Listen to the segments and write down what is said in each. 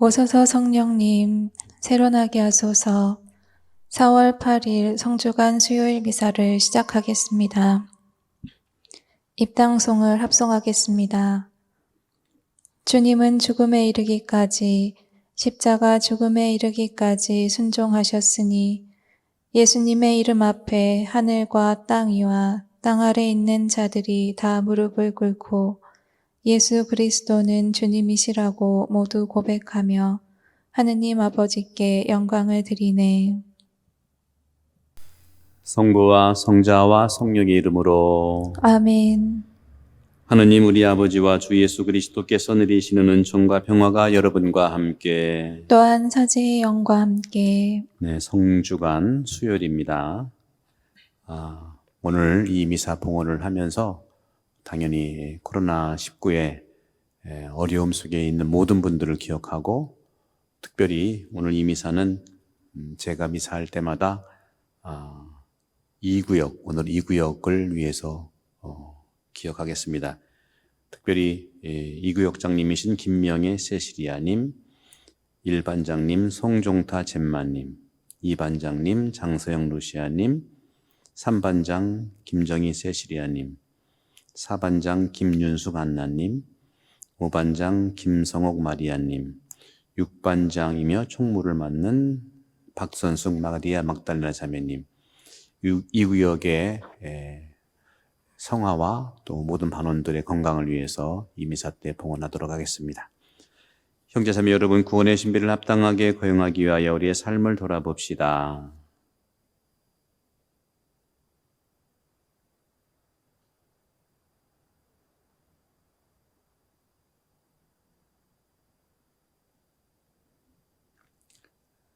오소서 성령님, 새로나게 하소서. 4월 8일 성주간 수요일 미사를 시작하겠습니다. 입당송을 합성하겠습니다. 주님은 죽음에 이르기까지, 십자가 죽음에 이르기까지 순종하셨으니 예수님의 이름 앞에 하늘과 땅 위와 땅 아래 있는 자들이 다 무릎을 꿇고 예수 그리스도는 주님이시라고 모두 고백하며 하느님 아버지께 영광을 드리네. 성부와 성자와 성령의 이름으로. 아멘. 하느님 우리 아버지와 주 예수 그리스도께서 내리시는 은총과 평화가 여러분과 함께. 또한 사제의 영과 함께. 네, 성주간 수요일입니다. 오늘 이 미사 봉헌을 하면서 당연히 코로나19의 어려움 속에 있는 모든 분들을 기억하고, 특별히 오늘 이 미사는 제가 미사할 때마다 2구역, 오늘 2구역을 위해서 기억하겠습니다. 특별히 2구역장님이신 김명애 세시리아님, 1반장님 송종타 젬마님, 2반장님 장서영 루시아님, 3반장 김정희 세시리아님, 4반장 김윤숙 안나님, 5반장 김성옥 마리아님, 6반장이며 총무를 맡는 박선숙 마리아 막달레나 자매님, 2구역의 성화와 또 모든 반원들의 건강을 위해서 이 미사 때 봉헌하도록 하겠습니다. 형제자매 여러분, 구원의 신비를 합당하게 거용하기 위하여 우리의 삶을 돌아봅시다.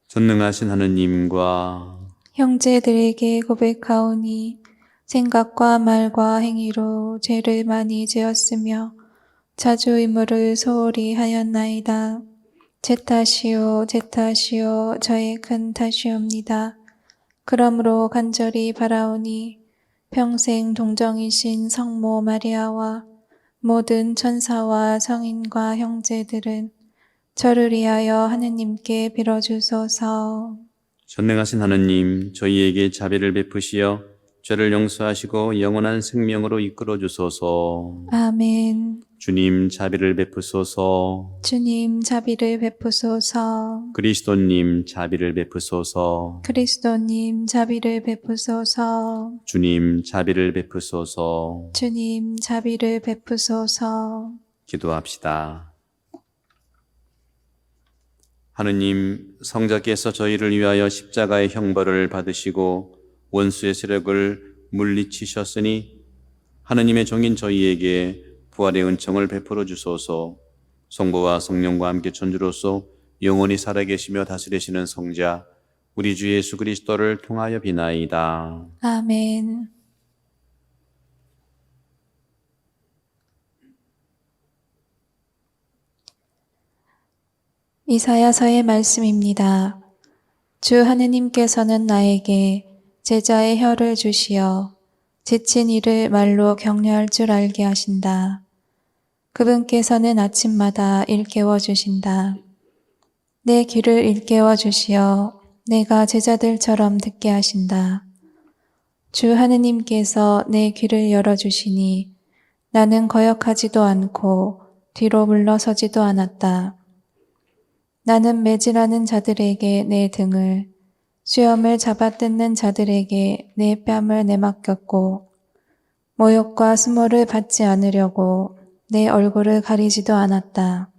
전능하신 하느님과 형제들에게 고백하오니 생각과 말과 행위로 죄를 많이 지었으며 자주 의무를 소홀히 하였나이다. 제 탓이요 제 탓이요 저의 큰 탓이옵니다. 그러므로 간절히 바라오니 평생 동정이신 성모 마리아와 모든 천사와 성인과 형제들은 저를 위하여 하느님께 빌어주소서. 전능하신 하느님, 저희에게 자비를 베푸시어 죄를 용서하시고 영원한 생명으로 이끌어 주소서. 아멘. 주님 자비를 베푸소서. 주님 자비를 베푸소서. 그리스도님 자비를 베푸소서. 그리스도님 자비를 베푸소서. 주님 자비를 베푸소서. 주님 자비를 베푸소서. 기도합시다. 하느님, 성자께서 저희를 위하여 십자가의 형벌을 받으시고 원수의 세력을 물리치셨으니 하느님의 종인 저희에게 부활의 은총을 베풀어 주소서. 성부와 성령과 함께 천주로서 영원히 살아계시며 다스리시는 성자 우리 주 예수 그리스도를 통하여 비나이다. 아멘. 이사야서의 말씀입니다. 주 하느님께서는 나에게 제자의 혀를 주시어 지친 이를 말로 격려할 줄 알게 하신다. 그분께서는 아침마다 일깨워 주신다. 내 귀를 일깨워 주시어 내가 제자들처럼 듣게 하신다. 주 하느님께서 내 귀를 열어주시니 나는 거역하지도 않고 뒤로 물러서지도 않았다. 나는 매질하는 자들에게 내 등을, 수염을 잡아뜯는 자들에게 내 뺨을 내맡겼고, 모욕과 수모를 받지 않으려고 내 얼굴을 가리지도 않았다.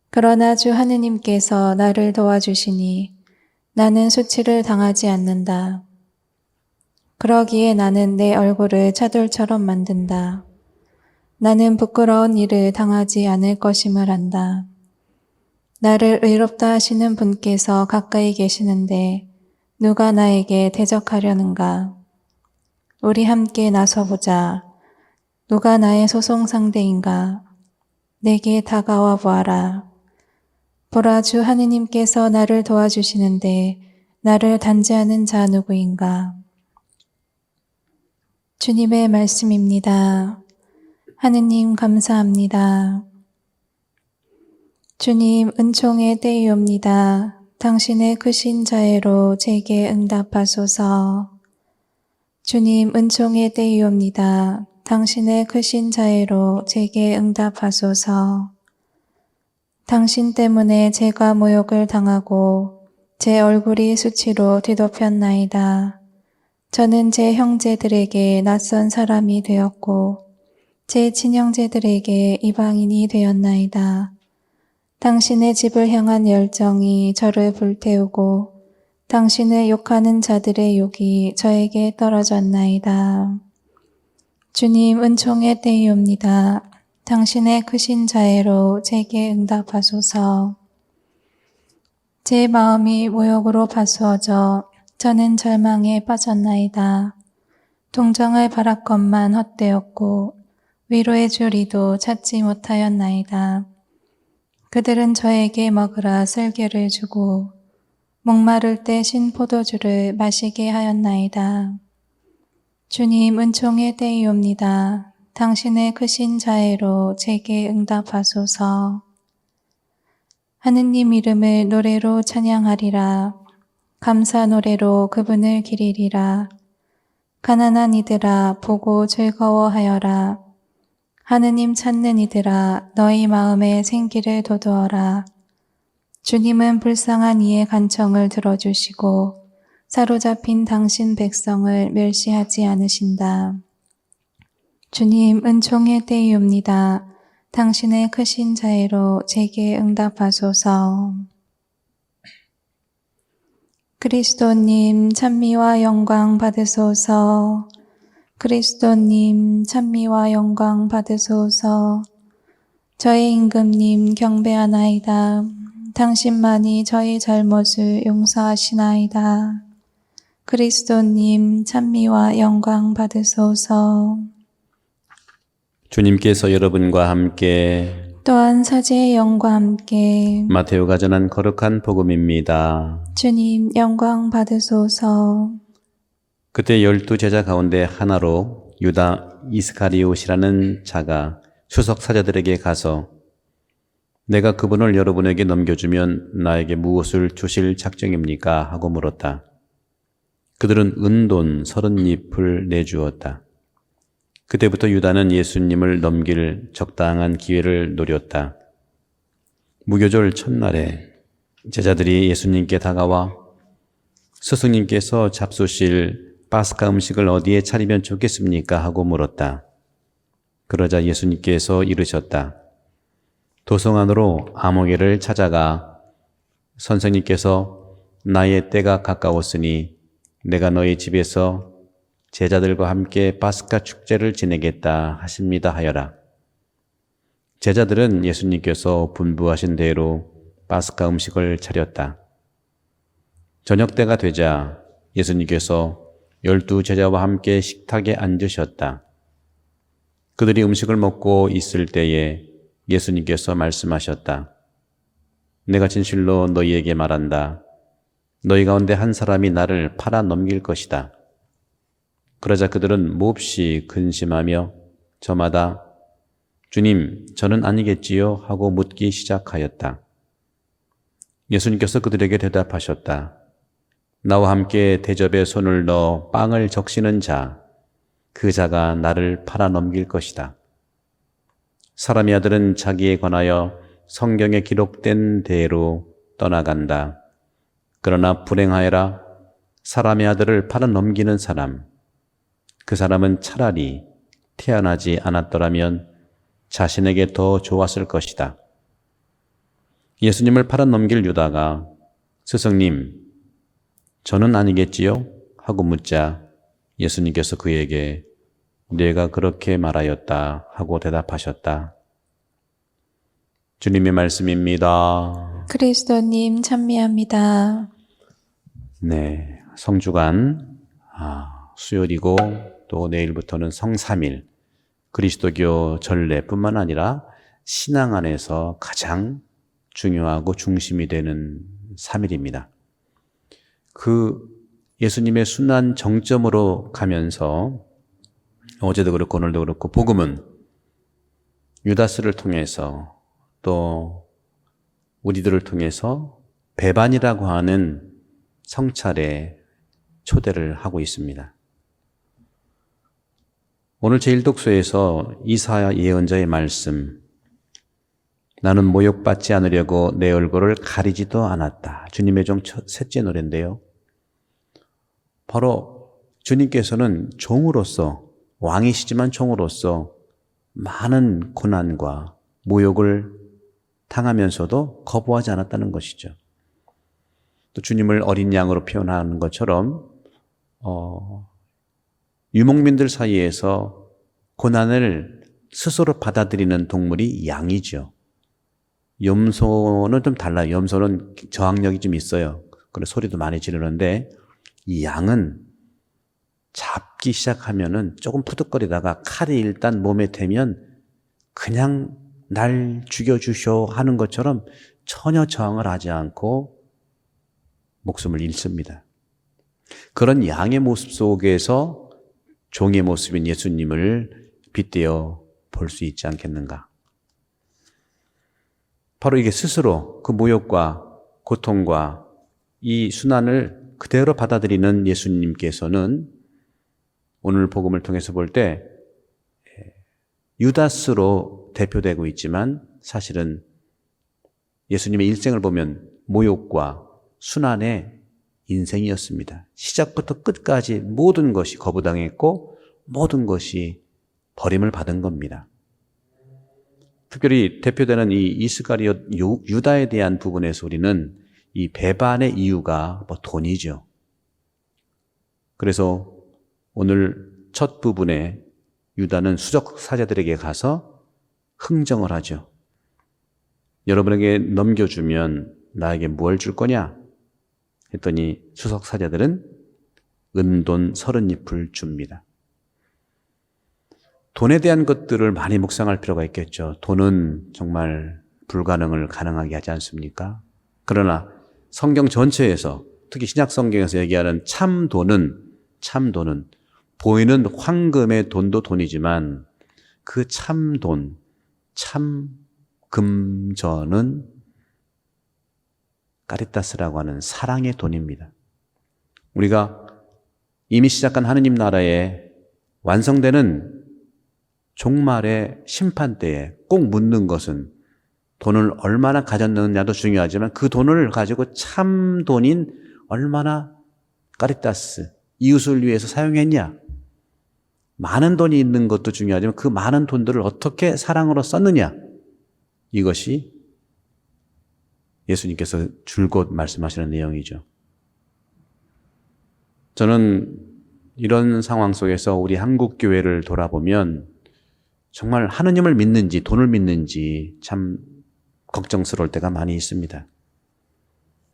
그러나 주 하느님께서 나를 도와주시니 나는 수치를 당하지 않는다. 그러기에 나는 내 얼굴을 차돌처럼 만든다. 나는 부끄러운 일을 당하지 않을 것임을 안다. 나를 의롭다 하시는 분께서 가까이 계시는데 누가 나에게 대적하려는가? 우리 함께 나서보자. 누가 나의 소송 상대인가? 내게 다가와 보아라. 보라, 주 하느님께서 나를 도와주시는데 나를 단죄하는 자 누구인가? 주님의 말씀입니다. 하느님 감사합니다. 주님, 은총의 때이옵니다. 당신의 크신 자애로 제게 응답하소서. 주님, 은총의 때이옵니다. 당신의 크신 자애로 제게 응답하소서. 당신 때문에 제가 모욕을 당하고 제 얼굴이 수치로 뒤덮였나이다. 저는 제 형제들에게 낯선 사람이 되었고 제 친형제들에게 이방인이 되었나이다. 당신의 집을 향한 열정이 저를 불태우고 당신을 욕하는 자들의 욕이 저에게 떨어졌나이다. 주님, 은총의 때이옵니다. 당신의 크신 자애로 제게 응답하소서. 제 마음이 모욕으로 파수어져 저는 절망에 빠졌나이다. 동정을 바랐건만 헛되었고 위로의 주리도 찾지 못하였나이다. 그들은 저에게 먹으라 쓸개를 주고 목마를 때 신 포도주를 마시게 하였나이다. 주님, 은총의 때이옵니다. 당신의 크신 자애로 제게 응답하소서. 하느님 이름을 노래로 찬양하리라. 감사 노래로 그분을 기리리라. 가난한 이들아 보고 즐거워하여라. 하느님 찾는 이들아 너희 마음에 생기를 돋우어라. 주님은 불쌍한 이의 간청을 들어주시고 사로잡힌 당신 백성을 멸시하지 않으신다. 주님, 은총의 때이옵니다. 당신의 크신 자애로 제게 응답하소서. 그리스도님, 찬미와 영광 받으소서. 그리스도님, 찬미와 영광 받으소서. 저의 임금님, 경배하나이다. 당신만이 저희 잘못을 용서하시나이다. 그리스도님, 찬미와 영광 받으소서. 주님께서 여러분과 함께 또한 사제의 영과 함께 마테오가 전한 거룩한 복음입니다. 주님, 영광 받으소서. 그때 12 제자 가운데 하나로 유다 이스카리옷이라는 자가 수석 사자들에게 가서 내가 그분을 여러분에게 넘겨주면 나에게 무엇을 주실 작정입니까? 하고 물었다. 그들은 은돈 30잎을 내주었다. 그때부터 유다는 예수님을 넘길 적당한 기회를 노렸다. 무교절 첫날에 제자들이 예수님께 다가와 스승님께서 잡수실 파스카 음식을 어디에 차리면 좋겠습니까? 하고 물었다. 그러자 예수님께서 이르셨다. 도성 안으로 아모개를 찾아가 선생님께서 나의 때가 가까웠으니 내가 너희 집에서 제자들과 함께 파스카 축제를 지내겠다 하십니다 하여라. 제자들은 예수님께서 분부하신 대로 파스카 음식을 차렸다. 저녁 때가 되자 예수님께서 12 제자와 함께 식탁에 앉으셨다. 그들이 음식을 먹고 있을 때에 예수님께서 말씀하셨다. 내가 진실로 너희에게 말한다. 너희 가운데 한 사람이 나를 팔아 넘길 것이다. 그러자 그들은 몹시 근심하며 저마다 주님, 저는 아니겠지요? 하고 묻기 시작하였다. 예수님께서 그들에게 대답하셨다. 나와 함께 대접에 손을 넣어 빵을 적시는 자, 그 자가 나를 팔아 넘길 것이다. 사람의 아들은 자기에 관하여 성경에 기록된 대로 떠나간다. 그러나 불행하여라. 사람의 아들을 팔아 넘기는 사람, 그 사람은 차라리 태어나지 않았더라면 자신에게 더 좋았을 것이다. 예수님을 팔아 넘길 유다가 스승님, 저는 아니겠지요? 하고 묻자 예수님께서 그에게 네가 그렇게 말하였다 하고 대답하셨다. 주님의 말씀입니다. 그리스도님, 찬미합니다. 네, 성주간 수요일이고 또 내일부터는 성삼일 그리스도교 전례뿐만 아니라 신앙 안에서 가장 중요하고 중심이 되는 3일입니다. 그 예수님의 순환 정점으로 가면서 어제도 그렇고 오늘도 그렇고 복음은 유다스를 통해서 또 우리들을 통해서 배반이라고 하는 성찰에 초대를 하고 있습니다. 오늘 제1독서에서 이사야 예언자의 말씀, 나는 모욕받지 않으려고 내 얼굴을 가리지도 않았다. 주님의 종 셋째 노래인데요. 바로 주님께서는 종으로서, 왕이시지만 종으로서 많은 고난과 모욕을 당하면서도 거부하지 않았다는 것이죠. 또 주님을 어린 양으로 표현하는 것처럼 유목민들 사이에서 고난을 스스로 받아들이는 동물이 양이죠. 염소는 좀 달라요. 염소는 저항력이 좀 있어요. 그래서 소리도 많이 지르는데 이 양은 잡기 시작하면은 조금 푸득거리다가 칼이 일단 몸에 대면 그냥 날 죽여주쇼 하는 것처럼 전혀 저항을 하지 않고 목숨을 잃습니다. 그런 양의 모습 속에서 종의 모습인 예수님을 빗대어 볼 수 있지 않겠는가? 바로 이게 스스로 그 모욕과 고통과 이 순환을 그대로 받아들이는 예수님께서는 오늘 복음을 통해서 볼 때 유다스로 대표되고 있지만 사실은 예수님의 일생을 보면 모욕과 순환의 인생이었습니다. 시작부터 끝까지 모든 것이 거부당했고 모든 것이 버림을 받은 겁니다. 특별히 대표되는 이 이스가리옷 유다에 대한 부분에서 우리는 이 배반의 이유가 돈이죠. 그래서 오늘 첫 부분에 유다는 수석 사제들에게 가서 흥정을 하죠. 여러분에게 넘겨주면 나에게 무엇을 줄 거냐? 했더니 수석 사제들은 은돈 30잎을 줍니다. 돈에 대한 것들을 많이 묵상할 필요가 있겠죠. 돈은 정말 불가능을 가능하게 하지 않습니까? 그러나 성경 전체에서 특히 신약 성경에서 얘기하는 참 돈은 보이는 황금의 돈도 돈이지만 그 참 돈, 참 금전은 까리타스라고 하는 사랑의 돈입니다. 우리가 이미 시작한 하느님 나라에 완성되는 종말의 심판대에 꼭 묻는 것은 돈을 얼마나 가졌느냐도 중요하지만 그 돈을 가지고 참 돈인 얼마나 까리타스, 이웃을 위해서 사용했냐. 많은 돈이 있는 것도 중요하지만 그 많은 돈들을 어떻게 사랑으로 썼느냐. 이것이 예수님께서 줄곧 말씀하시는 내용이죠. 저는 이런 상황 속에서 우리 한국 교회를 돌아보면 정말 하느님을 믿는지 돈을 믿는지 참 걱정스러울 때가 많이 있습니다.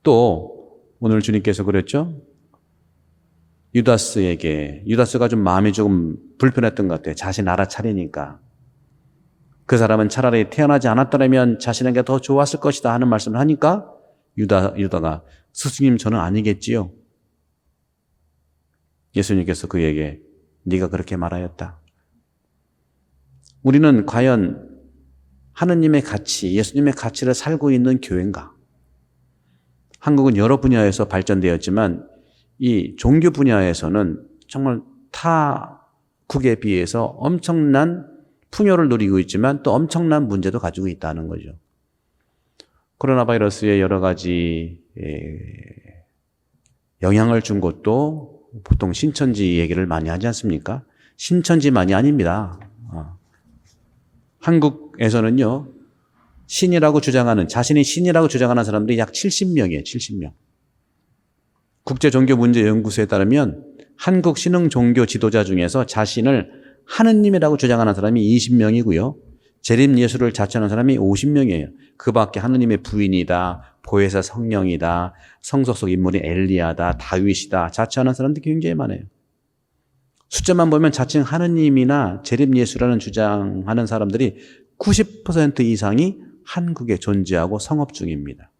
또 오늘 주님께서 그랬죠. 유다스가 좀 마음이 조금 불편했던 것 같아요. 자신 알아차리니까. 그 사람은 차라리 태어나지 않았더라면 자신에게 더 좋았을 것이다 하는 말씀을 하니까 유다가 스승님 저는 아니겠지요. 예수님께서 그에게 네가 그렇게 말하였다. 우리는 과연 하느님의 가치, 예수님의 가치를 살고 있는 교회인가? 한국은 여러 분야에서 발전되었지만 이 종교 분야에서는 정말 타국에 비해서 엄청난 풍요를 누리고 있지만 또 엄청난 문제도 가지고 있다는 거죠. 코로나 바이러스의 여러 가지 영향을 준 것도 보통 신천지 얘기를 많이 하지 않습니까? 신천지만이 아닙니다. 한국에서는요, 자신이 신이라고 주장하는 사람들이 약 70명이에요, 70명. 국제종교문제연구소에 따르면 한국 신흥 종교 지도자 중에서 자신을 하느님이라고 주장하는 사람이 20명이고요. 재림예수를 자처하는 사람이 50명이에요. 그 밖에 하느님의 부인이다, 보혜사 성령이다, 성서 속 인물이 엘리야다, 다윗이다 자처하는 사람들이 굉장히 많아요. 숫자만 보면 자칭 하느님이나 재림예수라는 주장하는 사람들이 90% 이상이 한국에 존재하고 성업 중입니다.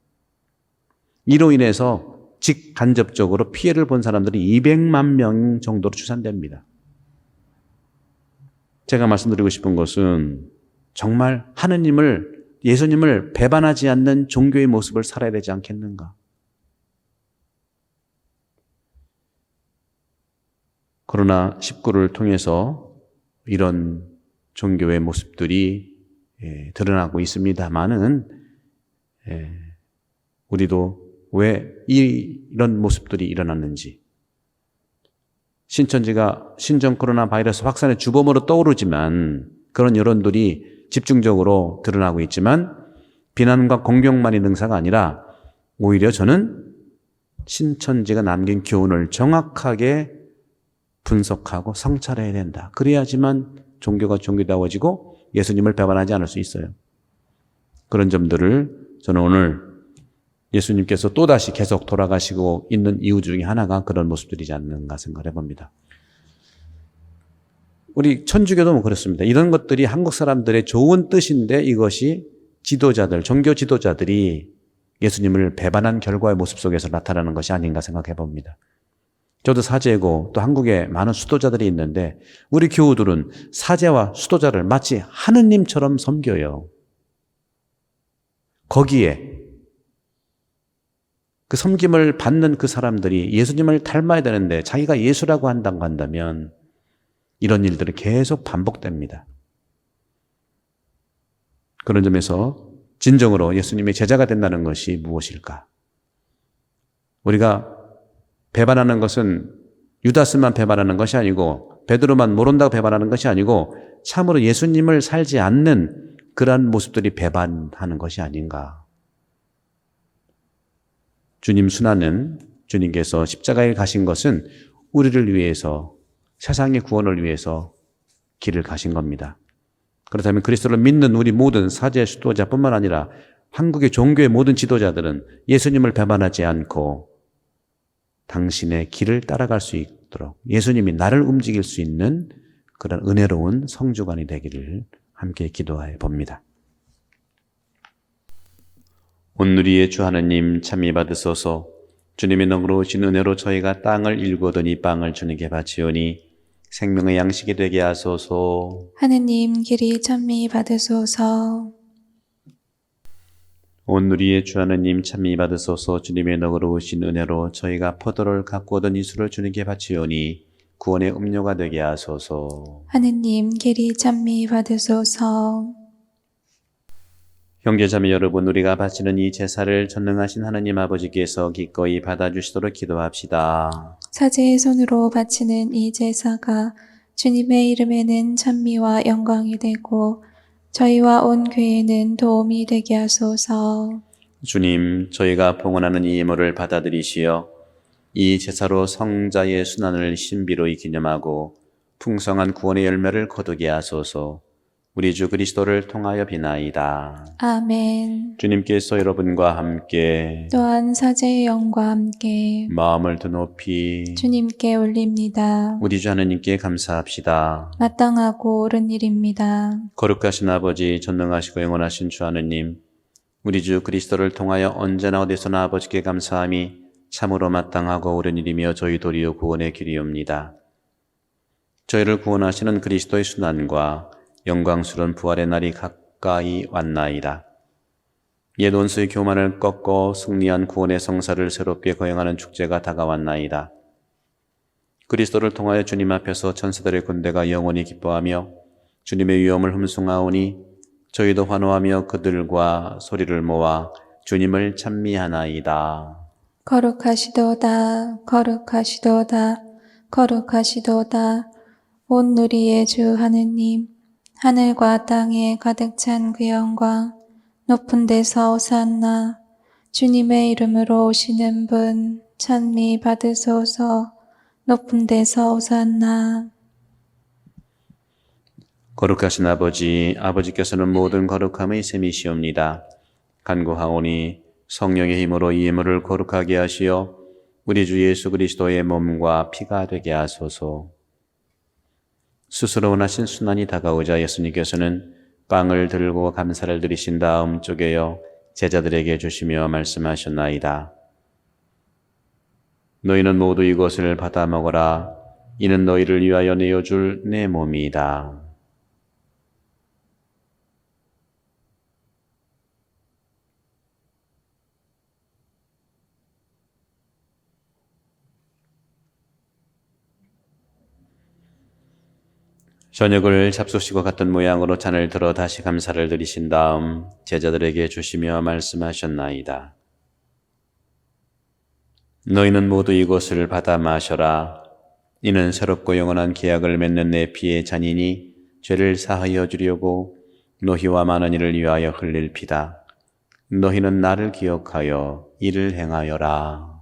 이로 인해서 직간접적으로 피해를 본 사람들이 200만 명 정도로 추산됩니다. 제가 말씀드리고 싶은 것은 정말 하느님을 예수님을 배반하지 않는 종교의 모습을 살아야 되지 않겠는가? 코로나 19를 통해서 이런 종교의 모습들이 드러나고 있습니다만은 우리도 왜 이런 모습들이 일어났는지, 신천지가 신종 코로나 바이러스 확산의 주범으로 떠오르지만 그런 여론들이 집중적으로 드러나고 있지만 비난과 공격만이 능사가 아니라 오히려 저는 신천지가 남긴 교훈을 정확하게 분석하고 성찰해야 된다. 그래야지만 종교가 종교다워지고 예수님을 배반하지 않을 수 있어요. 그런 점들을 저는 오늘 예수님께서 또다시 계속 돌아가시고 있는 이유 중에 하나가 그런 모습들이지 않는가 생각을 해봅니다. 우리 천주교도 그렇습니다. 이런 것들이 한국 사람들의 좋은 뜻인데 이것이 지도자들, 종교 지도자들이 예수님을 배반한 결과의 모습 속에서 나타나는 것이 아닌가 생각해 봅니다. 저도 사제고 또 한국에 많은 수도자들이 있는데 우리 교우들은 사제와 수도자를 마치 하느님처럼 섬겨요. 거기에 그 섬김을 받는 그 사람들이 예수님을 닮아야 되는데 자기가 예수라고 한다면 이런 일들이 계속 반복됩니다. 그런 점에서 진정으로 예수님의 제자가 된다는 것이 무엇일까? 우리가 배반하는 것은 유다스만 배반하는 것이 아니고 베드로만 모른다고 배반하는 것이 아니고 참으로 예수님을 살지 않는 그러한 모습들이 배반하는 것이 아닌가. 주님 순환은 주님께서 십자가에 가신 것은 우리를 위해서 세상의 구원을 위해서 길을 가신 겁니다. 그렇다면 그리스도를 믿는 우리 모든 사제 수도자뿐만 아니라 한국의 종교의 모든 지도자들은 예수님을 배반하지 않고 당신의 길을 따라갈 수 있도록 예수님이 나를 움직일 수 있는 그런 은혜로운 성주관이 되기를 함께 기도해 봅니다. 온누리의 주 하느님 참미 받으소서. 주님의 너그러우신 은혜로 저희가 땅을 일구던 이 빵을 주님께 바치오니 생명의 양식이 되게 하소서. 하느님 길이 찬미 받으소서. 온누리의 주 하느님 찬미 받으소서. 주님의 너그러우신 은혜로 저희가 포도를 갖고 오던 이수를 주님께 바치오니 구원의 음료가 되게 하소서. 하느님 길이 찬미 받으소서. 형제자매 여러분, 우리가 바치는 이 제사를 전능하신 하느님 아버지께서 기꺼이 받아주시도록 기도합시다. 사제의 손으로 바치는 이 제사가 주님의 이름에는 찬미와 영광이 되고 저희와 온 교회는 도움이 되게 하소서. 주님, 저희가 봉헌하는 이 예물을 받아들이시어 이 제사로 성자의 순환을 신비로이 기념하고 풍성한 구원의 열매를 거두게 하소서. 우리 주 그리스도를 통하여 비나이다. 아멘. 주님께서 여러분과 함께 또한 사제의 영과 함께 마음을 더 높이 주님께 올립니다. 우리 주 하느님께 감사합시다. 마땅하고 옳은 일입니다. 거룩하신 아버지, 전능하시고 영원하신 주 하느님, 우리 주 그리스도를 통하여 언제나 어디서나 아버지께 감사함이 참으로 마땅하고 옳은 일이며 저희 도리어 구원의 길이옵니다. 저희를 구원하시는 그리스도의 순환과 영광스러운 부활의 날이 가까이 왔나이다. 옛 원수의 교만을 꺾고 승리한 구원의 성사를 새롭게 거행하는 축제가 다가왔나이다. 그리스도를 통하여 주님 앞에서 천사들의 군대가 영원히 기뻐하며 주님의 위엄을 흠숭하오니 저희도 환호하며 그들과 소리를 모아 주님을 찬미하나이다. 거룩하시도다, 거룩하시도다, 거룩하시도다. 온누리의 주 하느님, 하늘과 땅에 가득 찬 그 영광, 높은 데서 오산나, 주님의 이름으로 오시는 분, 찬미 받으소서. 높은 데서 오산나. 거룩하신 아버지, 아버지께서는 모든 거룩함의 셈이시옵니다. 간구하오니 성령의 힘으로 이 예물을 거룩하게 하시어 우리 주 예수 그리스도의 몸과 피가 되게 하소서. 스스로 원하신 순환이 다가오자 예수님께서는 빵을 들고 감사를 드리신 다음 쪼개어 제자들에게 주시며 말씀하셨나이다. 너희는 모두 이것을 받아 먹어라. 이는 너희를 위하여 내어줄 내 몸이다. 저녁을 잡수시고 갔던 모양으로 잔을 들어 다시 감사를 드리신 다음 제자들에게 주시며 말씀하셨나이다. 너희는 모두 이것을 받아 마셔라. 이는 새롭고 영원한 계약을 맺는 내 피의 잔이니 죄를 사하여 주려고 너희와 많은 이를 위하여 흘릴 피다. 너희는 나를 기억하여 이를 행하여라.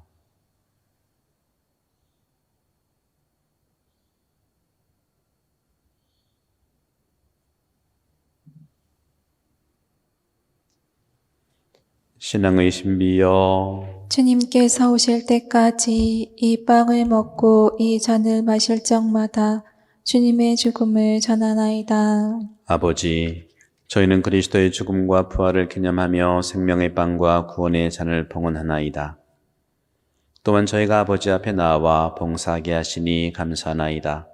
신앙의 신비여, 주님께서 오실 때까지 이 빵을 먹고 이 잔을 마실 적마다 주님의 죽음을 전하나이다. 아버지, 저희는 그리스도의 죽음과 부활을 기념하며 생명의 빵과 구원의 잔을 봉헌하나이다. 또한 저희가 아버지 앞에 나와 봉사하게 하시니 감사하나이다.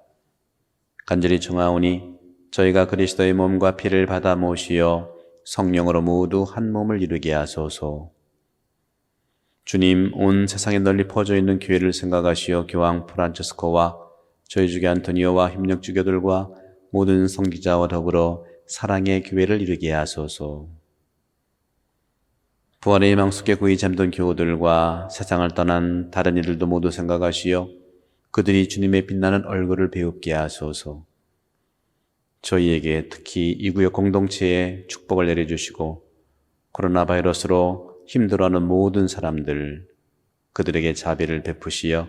간절히 청하오니 저희가 그리스도의 몸과 피를 받아 모시어 성령으로 모두 한 몸을 이루게 하소서. 주님, 온 세상에 널리 퍼져 있는 교회를 생각하시어 교황 프란치스코와 저희 주교 안토니오와 협력 주교들과 모든 성기자와 더불어 사랑의 교회를 이루게 하소서. 부활의 희망 속에 고이 잠든 교우들과 세상을 떠난 다른 이들도 모두 생각하시어 그들이 주님의 빛나는 얼굴을 배웁게 하소서. 저희에게 특히 이 구역 공동체에 축복을 내려주시고 코로나 바이러스로 힘들어하는 모든 사람들, 그들에게 자비를 베푸시어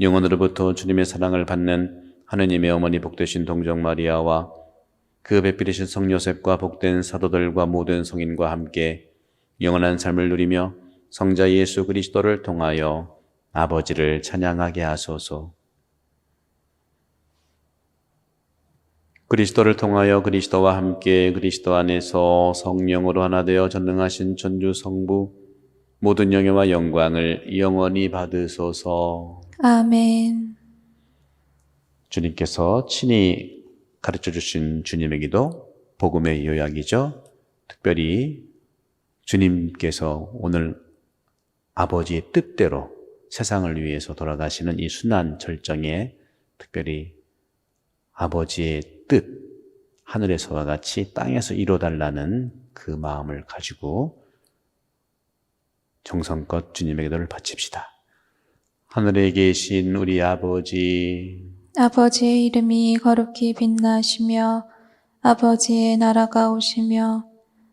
영혼으로부터 주님의 사랑을 받는 하느님의 어머니 복되신 동정 마리아와 그 배필이신 성 요셉과 복된 사도들과 모든 성인과 함께 영원한 삶을 누리며 성자 예수 그리스도를 통하여 아버지를 찬양하게 하소서. 그리스도를 통하여 그리스도와 함께 그리스도 안에서 성령으로 하나 되어 전능하신 천주 성부 모든 영예와 영광을 영원히 받으소서. 아멘. 주님께서 친히 가르쳐 주신 주님의 기도, 복음의 요약이죠. 특별히 주님께서 오늘 아버지의 뜻대로 세상을 위해서 돌아가시는 이 순환 절정에 특별히 아버지의 뜻, 하늘에서와 같이 땅에서 이뤄달라는 그 마음을 가지고 정성껏 주님의 기도를 바칩시다. 하늘에 계신 우리 아버지, 아버지의 이름이 거룩히 빛나시며 아버지의 나라가 오시며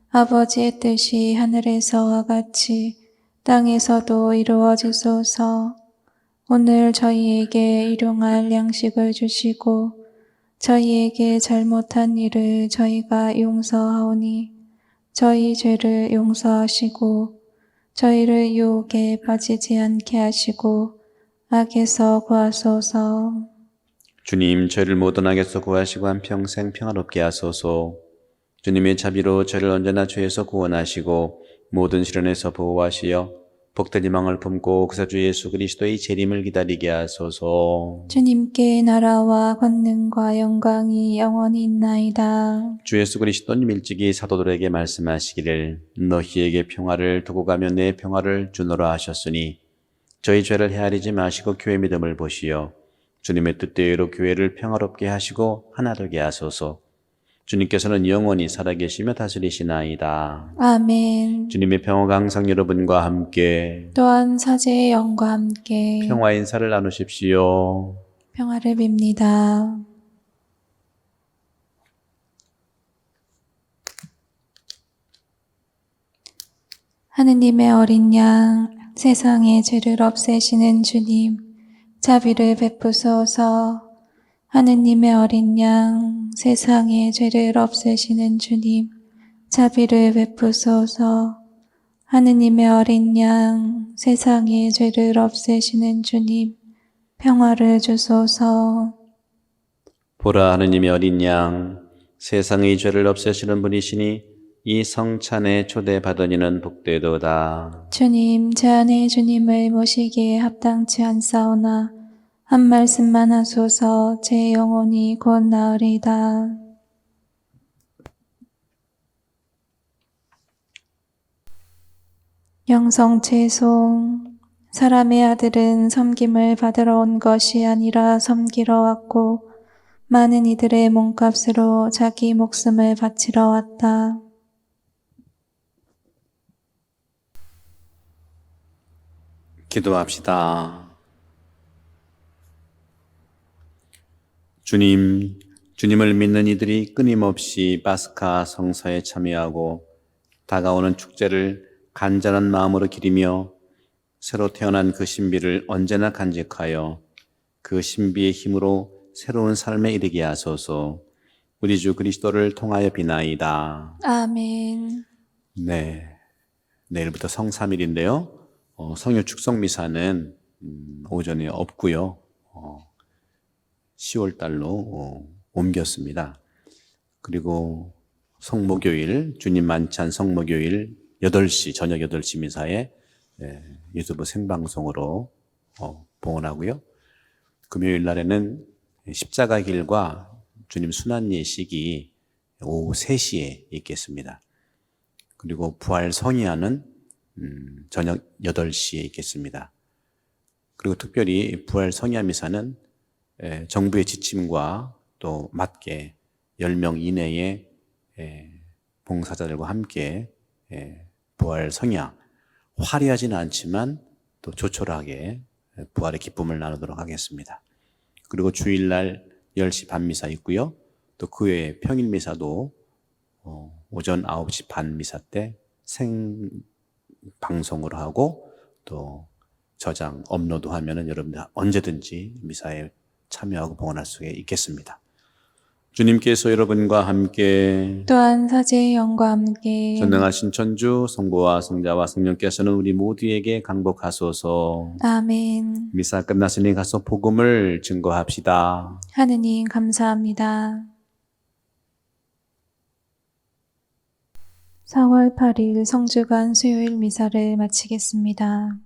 아버지의 뜻이 하늘에서와 같이 땅에서도 이루어지소서. 오늘 저희에게 일용할 양식을 주시고 저희에게 잘못한 일을 저희가 용서하오니 저희 죄를 용서하시고 저희를 유혹에 빠지지 않게 하시고 악에서 구하소서. 주님 죄를 모든 악에서 구하시고 한평생 평화롭게 하소서. 주님의 자비로 저를 언제나 죄에서 구원하시고 모든 시련에서 보호하시어 복된 희망을 품고 구세주 예수 그리스도의 재림을 기다리게 하소서. 주님께 나라와 권능과 영광이 영원히 있나이다. 주 예수 그리스도님 일찍이 사도들에게 말씀하시기를 너희에게 평화를 두고 가며 내 평화를 주노라 하셨으니 저희 죄를 헤아리지 마시고 교회 믿음을 보시어 주님의 뜻대로 교회를 평화롭게 하시고 하나 되게 하소서. 주님께서는 영원히 살아계시며 다스리시나이다. 아멘. 주님의 평화가 항상 여러분과 함께 또한 사제의 영과 함께 평화 인사를 나누십시오. 평화를 빕니다. 하느님의 어린 양, 세상의 죄를 없애시는 주님, 자비를 베푸소서. 하느님의 어린 양, 세상의 죄를 없애시는 주님, 자비를 베푸소서. 하느님의 어린 양, 세상의 죄를 없애시는 주님, 평화를 주소서. 보라 하느님의 어린 양, 세상의 죄를 없애시는 분이시니 이 성찬에 초대받으니는 복되도다. 주님, 제 안에 주님을 모시기에 합당치 않사오나 한 말씀만 하소서. 제 영혼이 곧 나으리다. 영성채송. 사람의 아들은 섬김을 받으러 온 것이 아니라 섬기러 왔고 많은 이들의 몸값으로 자기 목숨을 바치러 왔다. 기도합시다. 주님을 믿는 이들이 끊임없이 파스카 성사에 참여하고 다가오는 축제를 간절한 마음으로 기리며 새로 태어난 그 신비를 언제나 간직하여 그 신비의 힘으로 새로운 삶에 이르게 하소서. 우리 주 그리스도를 통하여 비나이다. 아멘. 네, 내일부터 성삼일인데요. 성유 축성 미사는 오전에 없고요. 10월 달로 옮겼습니다. 그리고 성목요일, 주님 만찬 성목요일 8시, 저녁 8시 미사에 유튜브 생방송으로 봉헌하고요. 금요일 날에는 십자가 길과 주님 순환 예식이 오후 3시에 있겠습니다. 그리고 부활 성의하는 저녁 8시에 있겠습니다. 그리고 특별히 부활 성의하 미사는 정부의 지침과 또 맞게 10명 이내의 봉사자들과 함께 부활 성의하, 화려하지는 않지만 또 조촐하게 부활의 기쁨을 나누도록 하겠습니다. 그리고 주일날 10시 반 미사 있고요. 또 그 외에 평일 미사도 오전 9시 반 미사 때 생방송으로 하고 또 저장, 업로드 하면은 여러분들 언제든지 미사에 참여하고 봉헌할 수 있겠습니다. 주님께서 여러분과 함께 또한 사제의 영과 함께 전능하신 천주 성부와 성자와 성령께서는 우리 모두에게 강복하소서. 아멘. 미사 끝났으니 가서 복음을 증거합시다. 하느님 감사합니다. 4월 8일 성주간 수요일 미사를 마치겠습니다.